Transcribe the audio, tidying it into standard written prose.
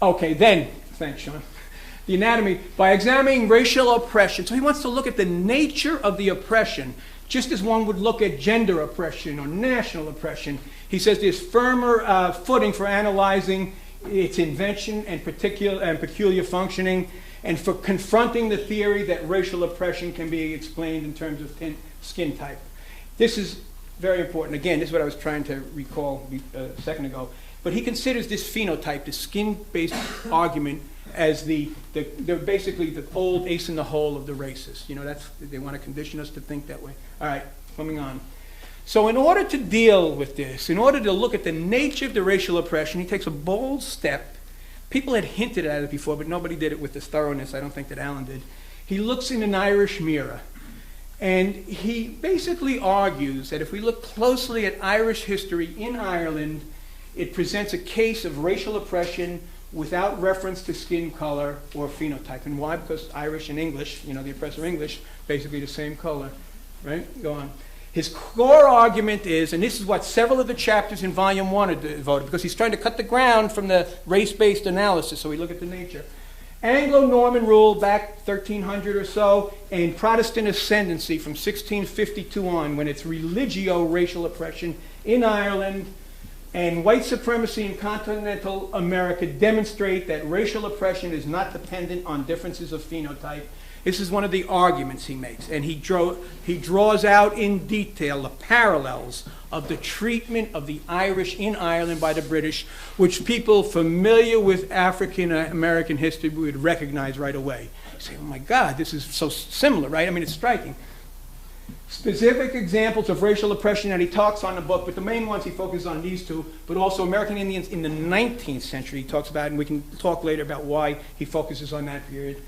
Okay, then, thanks, Sean. The anatomy, by examining racial oppression. So he wants to look at the nature of the oppression, just as one would look at gender oppression or national oppression. He says there's firmer footing for analyzing its invention and peculiar functioning, and for confronting the theory that racial oppression can be explained in terms of skin type. This is very important. Again, this is what I was trying to recall a second ago. But he considers this phenotype, this skin-based argument, as they're basically the old ace in the hole of the racists. They want to condition us to think that way. All right, coming on. So in order to deal with this, in order to look at the nature of the racial oppression, he takes a bold step. People had hinted at it before, but nobody did it with this thoroughness. I don't think that Alan did. He looks in an Irish mirror. And he basically argues that if we look closely at Irish history in Ireland, it presents a case of racial oppression without reference to skin color or phenotype. And why? Because Irish and English, the oppressor English, basically the same color. Right? Go on. His core argument is, and this is what several of the chapters in Volume 1 are devoted, because he's trying to cut the ground from the race-based analysis, so we look at the nature. Anglo-Norman rule back 1300 or so, and Protestant ascendancy from 1652 on, when it's religio-racial oppression in Ireland, and white supremacy in continental America demonstrate that racial oppression is not dependent on differences of phenotype. This is one of the arguments he makes, and he draws out in detail the parallels of the treatment of the Irish in Ireland by the British, which people familiar with African American history would recognize right away. You say, oh my God, this is so similar, right? I mean, it's striking. Specific examples of racial oppression that he talks on in the book, but the main ones he focuses on these two, but also American Indians in the 19th century he talks about, and we can talk later about why he focuses on that period.